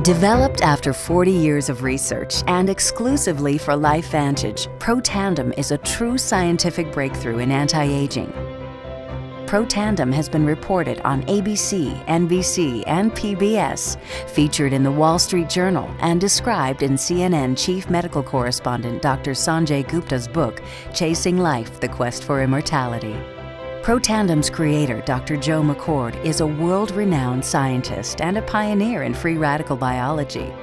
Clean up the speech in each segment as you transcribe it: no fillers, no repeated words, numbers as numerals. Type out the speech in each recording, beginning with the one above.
Developed after 40 years of research and exclusively for LifeVantage, Protandim is a true scientific breakthrough in anti-aging. Protandim has been reported on ABC, NBC, and PBS, featured in the Wall Street Journal, and described in CNN Chief Medical Correspondent Dr. Sanjay Gupta's book, Chasing Life: The Quest for Immortality. Protandim's creator, Dr. Joe McCord, is a world-renowned scientist and a pioneer in free radical biology.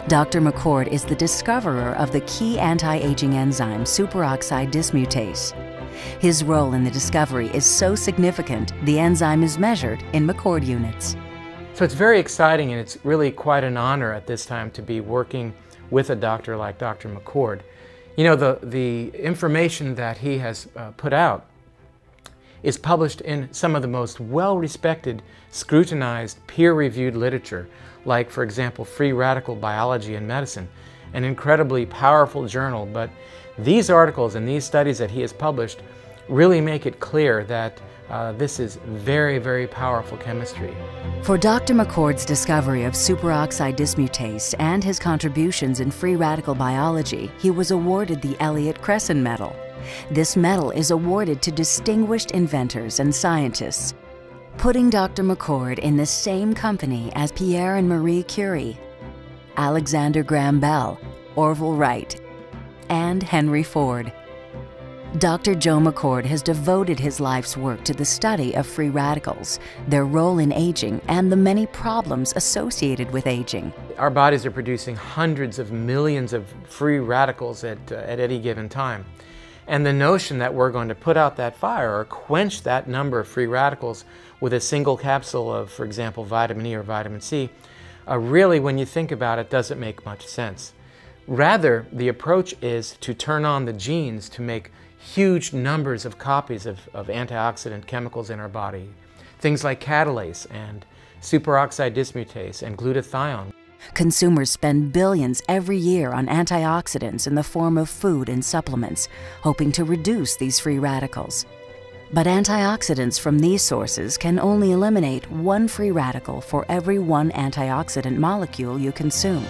Dr. McCord is the discoverer of the key anti-aging enzyme superoxide dismutase. His role in the discovery is so significant, the enzyme is measured in McCord units. So it's very exciting, and it's really quite an honor at this time to be working with a doctor like Dr. McCord. You know, the information that he has put out is published in some of the most well-respected, scrutinized, peer-reviewed literature, like, for example, Free Radical Biology and Medicine, an incredibly powerful journal. But these articles and these studies that he has published really make it clear that this is very, very powerful chemistry. For Dr. McCord's discovery of superoxide dismutase and his contributions in free radical biology, he was awarded the Elliott-Cresson Medal. This medal is awarded to distinguished inventors and scientists, putting Dr. McCord in the same company as Pierre and Marie Curie, Alexander Graham Bell, Orville Wright, and Henry Ford. Dr. Joe McCord has devoted his life's work to the study of free radicals, their role in aging, and the many problems associated with aging. Our bodies are producing hundreds of millions of free radicals at any given time. And the notion that we're going to put out that fire or quench that number of free radicals with a single capsule of, for example, vitamin E or vitamin C, really, when you think about it, doesn't make much sense. Rather, the approach is to turn on the genes to make huge numbers of copies of antioxidant chemicals in our body. Things like catalase and superoxide dismutase and glutathione. Consumers spend billions every year on antioxidants in the form of food and supplements, hoping to reduce these free radicals. But antioxidants from these sources can only eliminate one free radical for every one antioxidant molecule you consume.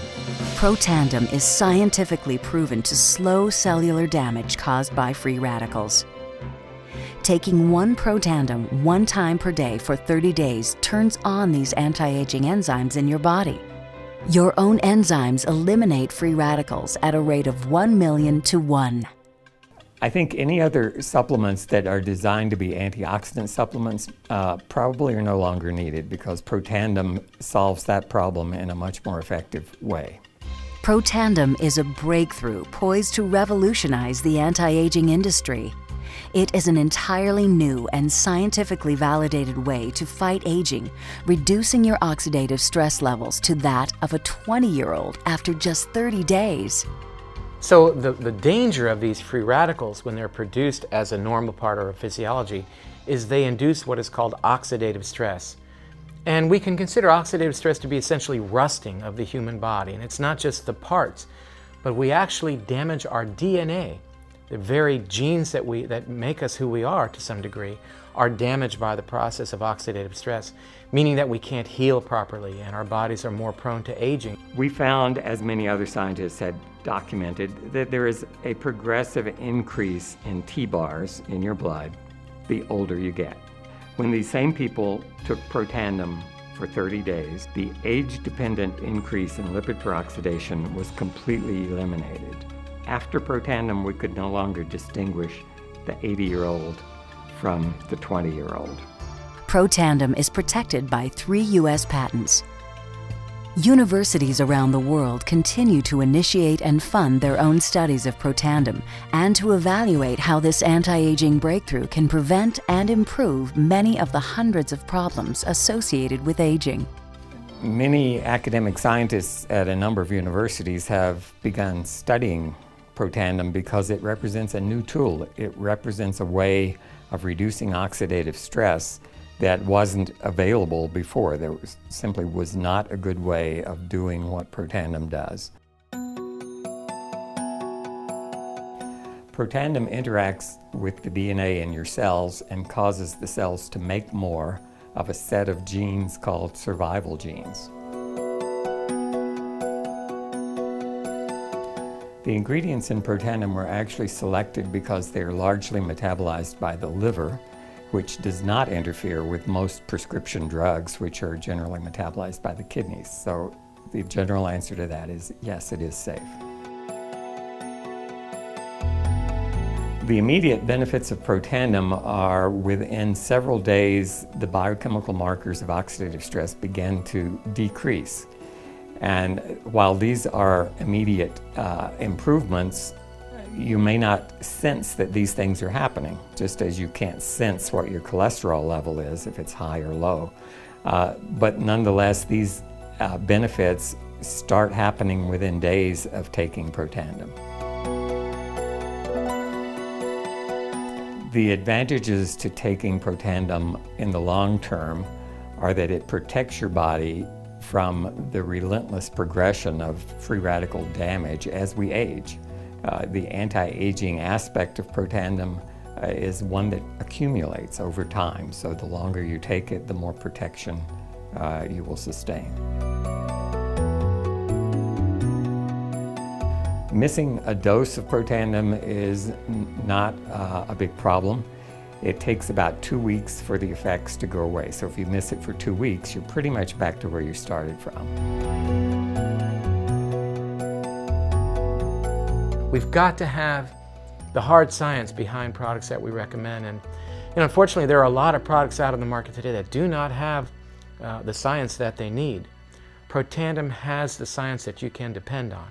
Protandim is scientifically proven to slow cellular damage caused by free radicals. Taking one Protandim 1 time per day for 30 days turns on these anti-aging enzymes in your body. Your own enzymes eliminate free radicals at a rate of 1 million to 1. I think any other supplements that are designed to be antioxidant supplements probably are no longer needed, because Protandim solves that problem in a much more effective way. Protandim is a breakthrough poised to revolutionize the anti-aging industry. It is an entirely new and scientifically validated way to fight aging, reducing your oxidative stress levels to that of a 20-year-old after just 30 days. So the danger of these free radicals when they're produced as a normal part of our physiology is they induce what is called oxidative stress. And we can consider oxidative stress to be essentially rusting of the human body. And it's not just the parts, but we actually damage our DNA. The very genes that make us who we are to some degree are damaged by the process of oxidative stress, meaning that we can't heal properly and our bodies are more prone to aging. We found, as many other scientists had documented, that there is a progressive increase in T-bars in your blood the older you get. When these same people took Protandim for 30 days, the age-dependent increase in lipid peroxidation was completely eliminated. After Protandim, we could no longer distinguish the 80-year-old from the 20-year-old. Protandim is protected by 3 U.S. patents. Universities around the world continue to initiate and fund their own studies of Protandim and to evaluate how this anti-aging breakthrough can prevent and improve many of the hundreds of problems associated with aging. Many academic scientists at a number of universities have begun studying Protandim because it represents a new tool. It represents a way of reducing oxidative stress that wasn't available before. There simply was not a good way of doing what Protandim does. Protandim interacts with the DNA in your cells and causes the cells to make more of a set of genes called survival genes. The ingredients in Protandim were actually selected because they're largely metabolized by the liver, which does not interfere with most prescription drugs, which are generally metabolized by the kidneys. So the general answer to that is yes, it is safe. The immediate benefits of Protandim are within several days, the biochemical markers of oxidative stress begin to decrease. And while these are immediate improvements, you may not sense that these things are happening, just as you can't sense what your cholesterol level is, if it's high or low. But nonetheless, these benefits start happening within days of taking Protandim. The advantages to taking Protandim in the long term are that it protects your body from the relentless progression of free radical damage as we age. The anti-aging aspect of Protandim is one that accumulates over time, so the longer you take it, the more protection you will sustain. Missing a dose of Protandim is not a big problem. It takes about 2 weeks for the effects to go away. So if you miss it for 2 weeks, you're pretty much back to where you started from. We've got to have the hard science behind products that we recommend. And unfortunately, there are a lot of products out on the market today that do not have the science that they need. Protandim has the science that you can depend on.